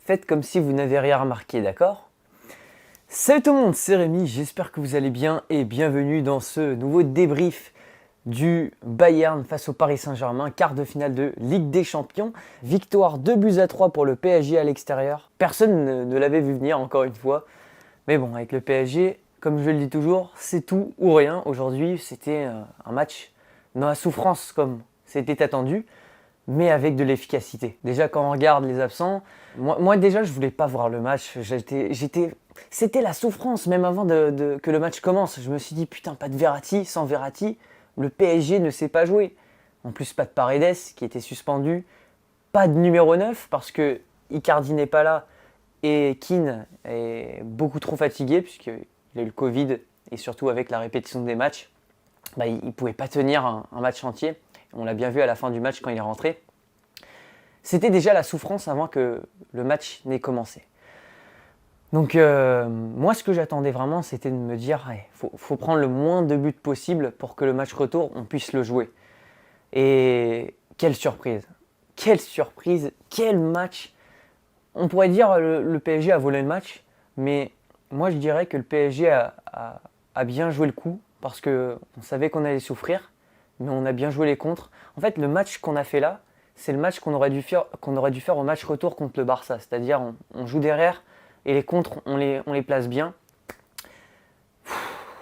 faites comme si vous n'avez rien remarqué, d'accord? Salut tout le monde, c'est Rémi, j'espère que vous allez bien et bienvenue dans ce nouveau débrief du Bayern face au Paris Saint-Germain, quart de finale de Ligue des Champions. Victoire 2-3 pour le PSG à l'extérieur. Personne ne l'avait vu venir encore une fois. Mais bon, avec le PSG, comme je le dis toujours, c'est tout ou rien. Aujourd'hui, c'était un match dans la souffrance comme c'était attendu, mais avec de l'efficacité. Déjà, quand on regarde les absents, moi déjà, je voulais pas voir le match. C'était la souffrance, même avant que le match commence. Je me suis dit, putain, pas de Verratti, sans Verratti, le PSG ne sait pas jouer. En plus, pas de Paredes, qui était suspendu. Pas de numéro 9, parce que Icardi n'est pas là. Et Keane est beaucoup trop fatigué, puisqu'il a eu le Covid, et surtout avec la répétition des matchs, il ne pouvait pas tenir un match entier. On l'a bien vu à la fin du match quand il est rentré. C'était déjà la souffrance avant que le match n'ait commencé. Donc moi, ce que j'attendais vraiment, c'était de me dire, faut prendre le moins de buts possible pour que le match retour, on puisse le jouer. Et quelle surprise! Quelle surprise! Quel match! On pourrait dire le PSG a volé le match, mais moi je dirais que le PSG a bien joué le coup, parce qu'on savait qu'on allait souffrir, mais on a bien joué les contres. En fait, le match qu'on a fait là, c'est le match qu'on aurait dû faire au match retour contre le Barça. C'est-à-dire, on joue derrière et les contres, on les place bien.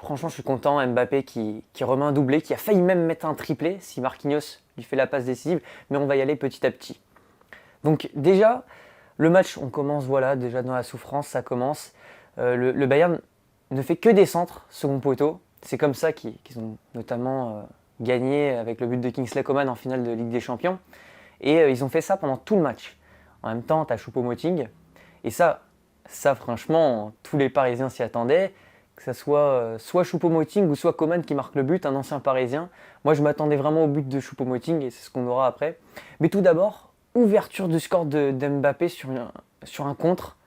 Franchement, je suis content. Mbappé qui remet un doublé, qui a failli même mettre un triplé si Marquinhos lui fait la passe décisive, mais on va y aller petit à petit. Donc déjà, le match, on commence déjà dans la souffrance, ça commence. Le Bayern ne fait que des centres, second poteau. C'est comme ça qu'ils ont notamment gagné avec le but de Kingsley Coman en finale de Ligue des Champions. Et ils ont fait ça pendant tout le match. En même temps, tu as Choupo-Moting. Et ça, franchement, tous les Parisiens s'y attendaient. Que ce soit Choupo-Moting ou soit Coman qui marque le but, un ancien Parisien. Moi, je m'attendais vraiment au but de Choupo-Moting et c'est ce qu'on aura après. Mais tout d'abord, ouverture du score d'Mbappé sur un contre.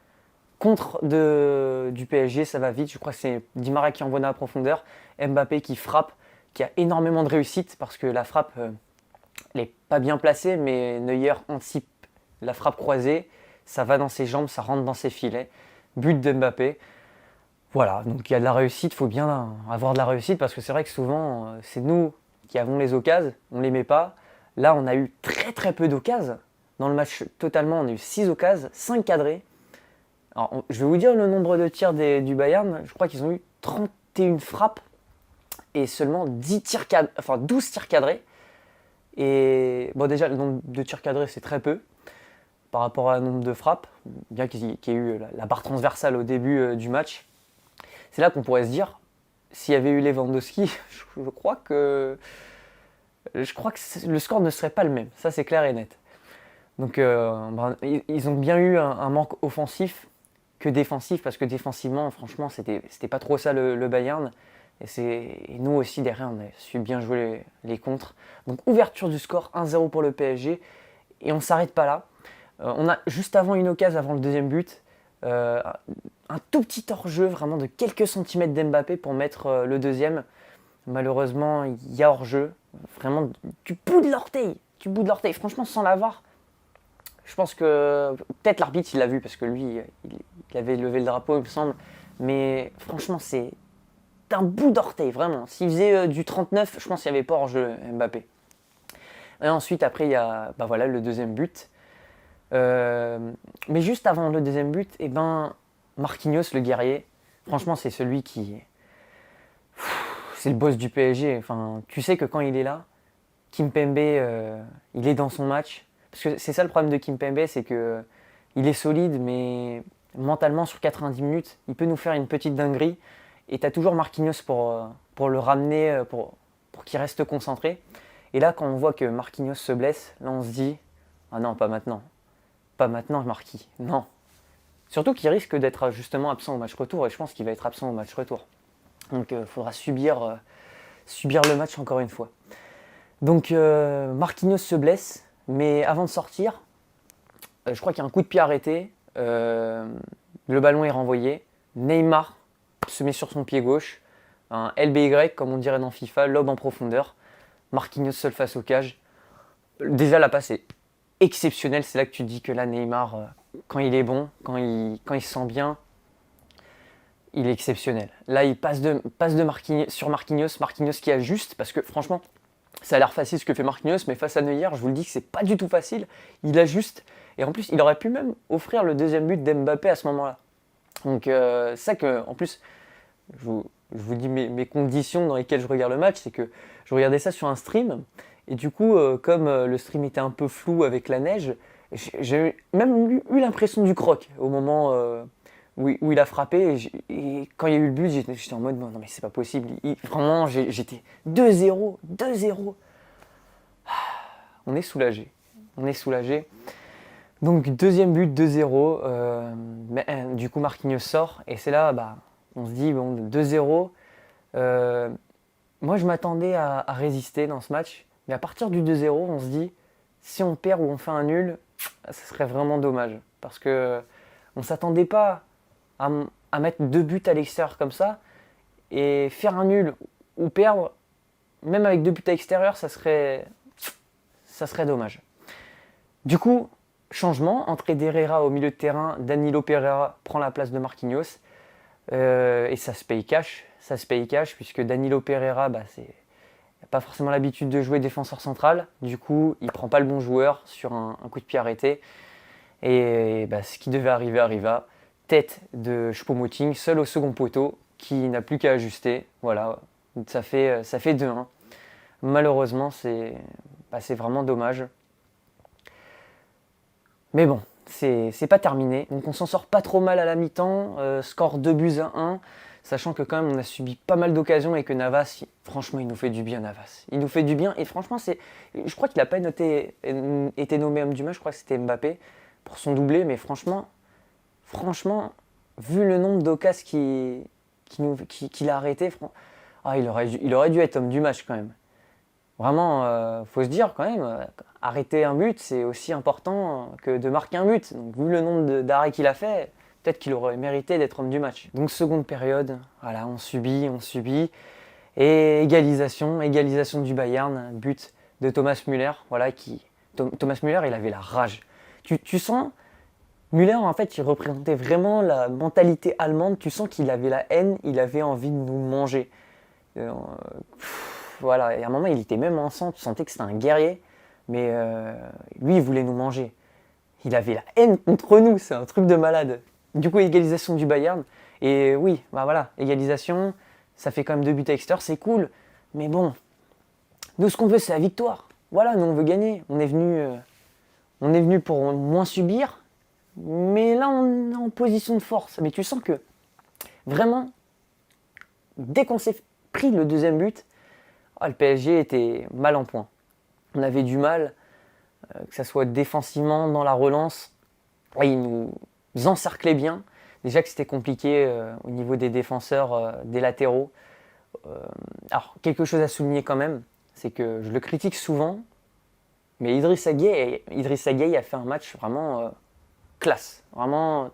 Contre du PSG, ça va vite. Je crois que c'est Di Maria qui envoie dans la profondeur. Mbappé qui frappe, qui a énormément de réussite parce que la frappe, elle n'est pas bien placée, mais Neuer anticipe la frappe croisée. Ça va dans ses jambes, ça rentre dans ses filets. But d'Mbappé. Voilà, donc il y a de la réussite, il faut bien avoir de la réussite parce que c'est vrai que souvent, c'est nous qui avons les occasions, on ne les met pas. Là, on a eu très très peu d'occasions. Dans le match totalement, on a eu 6 occasions, 5 cadrés. Alors, je vais vous dire le nombre de tirs du Bayern. Je crois qu'ils ont eu 31 frappes et seulement 12 tirs cadrés. Et bon, déjà, le nombre de tirs cadrés, c'est très peu par rapport à un nombre de frappes, bien qu'il y ait eu la barre transversale au début du match. C'est là qu'on pourrait se dire, s'il y avait eu Lewandowski, je crois que le score ne serait pas le même. Ça, c'est clair et net. Donc, ils ont bien eu un manque offensif que défensif, parce que défensivement, franchement, c'était pas trop ça le Bayern. Et nous aussi, derrière, on a su bien jouer les contres. Donc, ouverture du score, 1-0 pour le PSG. Et on ne s'arrête pas là. On a juste avant une occasion, avant le deuxième but, un tout petit hors-jeu, vraiment de quelques centimètres d'Mbappé pour mettre le deuxième. Malheureusement, il y a hors-jeu. Vraiment, du bout de l'orteil. Franchement, sans l'avoir. Je pense que peut-être l'arbitre il l'a vu parce que lui il avait levé le drapeau il me semble, mais franchement c'est d'un bout d'orteil vraiment. S'il faisait du 39, je pense qu'il n'y avait pas hors-jeu Mbappé. Et ensuite après il y a le deuxième but. Mais juste avant le deuxième but, Marquinhos le guerrier, franchement c'est celui qui c'est le boss du PSG. Enfin, tu sais que quand il est là, Kimpembe il est dans son match. Parce que c'est ça le problème de Kimpembe, c'est que il est solide, mais mentalement sur 90 minutes, il peut nous faire une petite dinguerie. Et tu as toujours Marquinhos pour le ramener, pour qu'il reste concentré. Et là, quand on voit que Marquinhos se blesse, là on se dit « Ah non, pas maintenant. Pas maintenant, Marquis. Non. » Surtout qu'il risque d'être justement absent au match retour, et je pense qu'il va être absent au match retour. Donc il faudra subir le match encore une fois. Donc Marquinhos se blesse. Mais avant de sortir, je crois qu'il y a un coup de pied arrêté. Le ballon est renvoyé. Neymar se met sur son pied gauche. Un LBY, comme on dirait dans FIFA, lob en profondeur. Marquinhos seul face au cage. Déjà, la passe est exceptionnelle. C'est là que tu te dis que là, Neymar, quand il est bon, quand il se sent bien, il est exceptionnel. Là, il passe de Marquinhos, sur Marquinhos, Marquinhos qui ajuste, parce que franchement, ça a l'air facile ce que fait Marquinhos, mais face à Neuer, je vous le dis que c'est pas du tout facile. Il ajuste, et en plus, il aurait pu même offrir le deuxième but d'Mbappé à ce moment-là. Donc, ça que, en plus, je vous dis mes conditions dans lesquelles je regarde le match, c'est que je regardais ça sur un stream, et du coup, comme le stream était un peu flou avec la neige, j'ai même eu l'impression du croc au moment où il a frappé. Et quand il y a eu le but, j'étais en mode non mais c'est pas possible. Vraiment, j'étais 2-0, 2-0. On est soulagé. On est soulagé. Donc deuxième but, 2-0. Du coup, Marquinhos sort. Et c'est là, on se dit, bon, 2-0. Moi, je m'attendais à résister dans ce match. Mais à partir du 2-0, on se dit, si on perd ou on fait un nul, ce serait vraiment dommage. Parce que on ne s'attendait pas à mettre 2 buts à l'extérieur comme ça. Et faire un nul ou perdre, même avec 2 buts à l'extérieur, ça serait dommage. Du coup, changement, entrée d'Herrera au milieu de terrain, Danilo Pereira prend la place de Marquinhos. Et ça se paye cash. Ça se paye cash puisque Danilo Pereira, il n'a pas forcément l'habitude de jouer défenseur central. Du coup, il ne prend pas le bon joueur sur un coup de pied arrêté. Et ce qui devait arriver arriva. Tête de Choupo-Moting, seul au second poteau, qui n'a plus qu'à ajuster. Voilà, ça fait 2-1. Malheureusement, c'est vraiment dommage. Mais bon, c'est pas terminé. Donc on s'en sort pas trop mal à la mi-temps. Score 2-1, sachant que quand même on a subi pas mal d'occasions et que Navas, franchement, il nous fait du bien, Navas. Il nous fait du bien et franchement, je crois qu'il n'a pas été nommé homme du match, je crois que c'était Mbappé pour son doublé, mais franchement, vu le nombre d'occasions qu'il a arrêté, il aurait dû être homme du match quand même. Vraiment, faut se dire quand même, arrêter un but, c'est aussi important que de marquer un but. Donc, vu le nombre d'arrêts qu'il a fait, peut-être qu'il aurait mérité d'être homme du match. Donc, seconde période, voilà, on subit. Et égalisation du Bayern, but de Thomas Müller. Voilà, Thomas Müller, il avait la rage. Tu sens, Müller, en fait, il représentait vraiment la mentalité allemande. Tu sens qu'il avait la haine, il avait envie de nous manger. Voilà, et à un moment, il était même en sang, tu sentais que c'était un guerrier, mais lui, il voulait nous manger. Il avait la haine contre nous, c'est un truc de malade. Du coup, égalisation du Bayern, et oui, voilà, égalisation, ça fait quand même 2 buts à l'extérieur, c'est cool, mais bon, nous, ce qu'on veut, c'est la victoire. Voilà, nous, on veut gagner. On est venu pour moins subir, mais là, on est en position de force. Mais tu sens que, vraiment, dès qu'on s'est pris le deuxième but, le PSG était mal en point. On avait du mal, que ce soit défensivement, dans la relance. Ils nous encerclaient bien. Déjà que c'était compliqué au niveau des défenseurs, des latéraux. Alors, quelque chose à souligner quand même, c'est que je le critique souvent, mais Idrissa Gueye a fait un match vraiment classe. Vraiment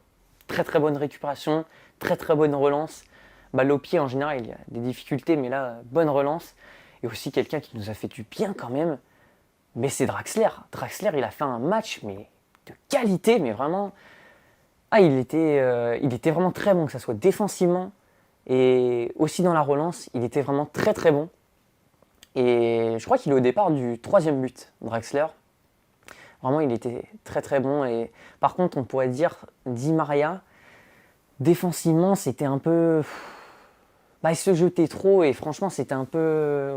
très très bonne récupération, très très bonne relance. Balle au pied, en général, il y a des difficultés, mais là, bonne relance. Et aussi quelqu'un qui nous a fait du bien quand même, mais c'est Draxler. Draxler, il a fait un match mais de qualité, mais vraiment... il était vraiment très bon, que ce soit défensivement et aussi dans la relance. Il était vraiment très très bon. Et je crois qu'il est au départ du 3e but, Draxler. Vraiment, il était très très bon. Et par contre, on pourrait dire Di Maria, défensivement, c'était un peu... il se jetait trop et franchement, c'était un peu...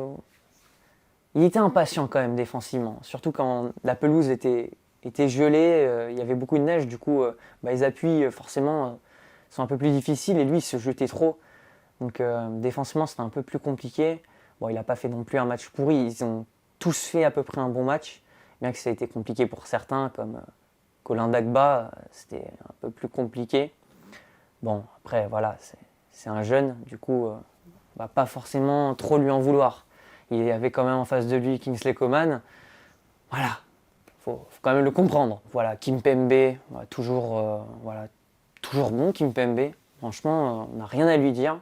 Il était impatient quand même défensivement, surtout quand la pelouse était gelée, il y avait beaucoup de neige, du coup, les appuis forcément sont un peu plus difficiles et lui, il se jetait trop. Donc défensivement, c'était un peu plus compliqué. Bon, il n'a pas fait non plus un match pourri, ils ont tous fait à peu près un bon match, bien que ça a été compliqué pour certains, comme Colin Dagba, c'était un peu plus compliqué. Bon, après, voilà, c'est un jeune, du coup, pas forcément trop lui en vouloir. Il y avait quand même en face de lui Kingsley Coman. Voilà, faut quand même le comprendre. Voilà, Kimpembe, toujours bon Kimpembe. Franchement, on n'a rien à lui dire.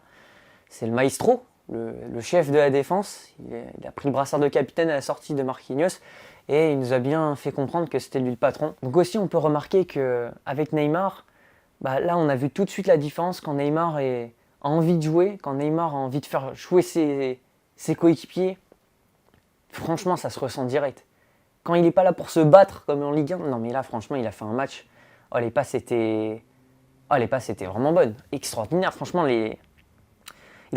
C'est le maestro, le chef de la défense. Il a pris le brassard de capitaine à la sortie de Marquinhos. et il nous a bien fait comprendre que c'était lui le patron. Donc aussi, on peut remarquer qu'avec Neymar, bah, là, on a vu tout de suite la différence quand Neymar a envie de jouer, quand Neymar a envie de faire jouer ses coéquipiers. Franchement, ça se ressent direct. Quand il n'est pas là pour se battre comme en Ligue 1, non mais là, franchement, il a fait un match. Oh, les passes étaient vraiment bonnes. Extraordinaire, franchement. Il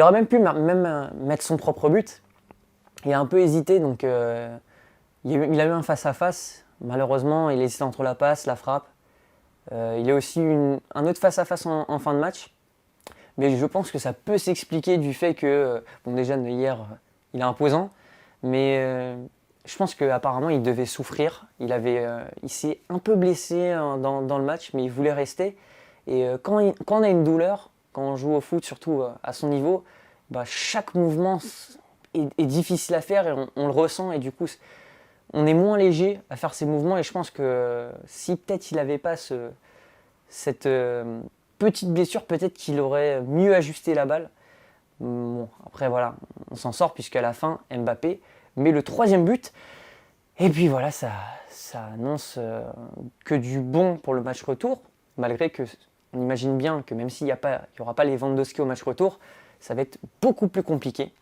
aurait même pu mettre son propre but. Il a un peu hésité, donc il a eu un face-à-face. Malheureusement, il hésite entre la passe, la frappe. Il a aussi un autre face-à-face en fin de match. Mais je pense que ça peut s'expliquer du fait que, bon déjà Neuer, il est imposant, mais je pense qu'apparemment il devait souffrir. Il s'est un peu blessé dans le match, mais il voulait rester. Et quand on a une douleur, quand on joue au foot, surtout à son niveau, bah, chaque mouvement est difficile à faire et on le ressent. Et du coup, on est moins léger à faire ces mouvements. Et je pense que si peut-être il n'avait pas cette petite blessure, peut-être qu'il aurait mieux ajusté la balle. Bon, après voilà, on s'en sort puisqu'à la fin, Mbappé met le 3e but. Et puis voilà, ça annonce que du bon pour le match retour, malgré que on imagine bien que même s'il n'y aura pas les Lewandowski au match retour, ça va être beaucoup plus compliqué.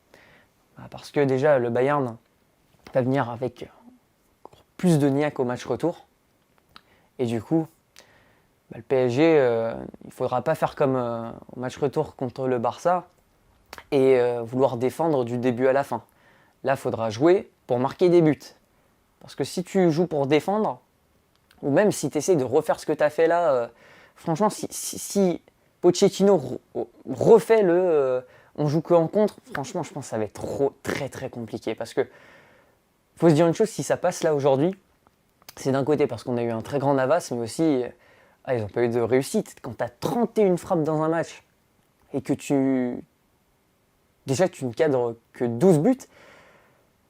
Parce que déjà, le Bayern va venir avec plus de niaque au match retour. Et du coup, le PSG, il ne faudra pas faire comme au match retour contre le Barça et vouloir défendre du début à la fin. Là, il faudra jouer pour marquer des buts. Parce que si tu joues pour défendre, ou même si tu essaies de refaire ce que tu as fait là, franchement, si Pochettino refait on joue que en contre, franchement, je pense que ça va être très très compliqué. Parce que, faut se dire une chose, si ça passe là aujourd'hui, c'est d'un côté parce qu'on a eu un très grand Navas, mais aussi, ils n'ont pas eu de réussite. Quand tu as 31 frappes dans un match et que déjà tu ne cadres que 12 buts,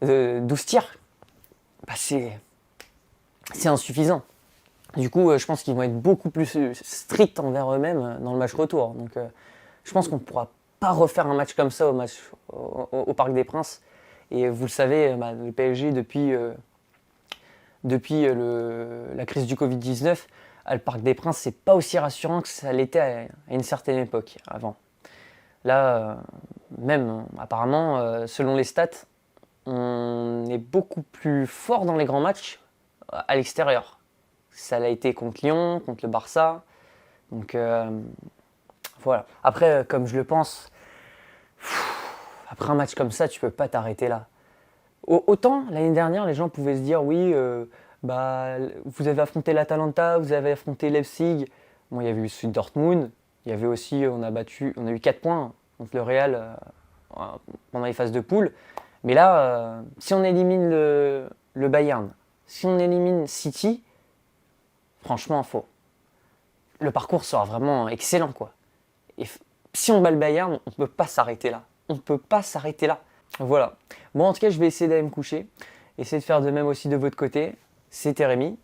12 tirs, bah c'est insuffisant. Du coup, je pense qu'ils vont être beaucoup plus stricts envers eux-mêmes dans le match retour. Donc, je pense qu'on ne pourra pas refaire un match comme ça au Parc des Princes. Et vous le savez, le PSG, depuis la crise du Covid-19, le Parc des Princes, c'est pas aussi rassurant que ça l'était à une certaine époque, avant. Là, même, apparemment, selon les stats, on est beaucoup plus fort dans les grands matchs à l'extérieur. Ça l'a été contre Lyon, contre le Barça. Donc voilà. Après, comme je le pense, après un match comme ça, tu peux pas t'arrêter là. Autant l'année dernière, les gens pouvaient se dire oui, vous avez affronté l'Atalanta, vous avez affronté Leipzig. Bon, il y avait eu Sud Dortmund. Il y avait aussi, on a eu 4 points contre le Real pendant les phases de poule. Mais là, si on élimine le Bayern, si on élimine City, franchement, le parcours sera vraiment excellent, quoi. Et si on bat le Bayern, on ne peut pas s'arrêter là. On ne peut pas s'arrêter là. Voilà. Bon, en tout cas, je vais essayer d'aller me coucher. Essayez de faire de même aussi de votre côté. C'était Rémi.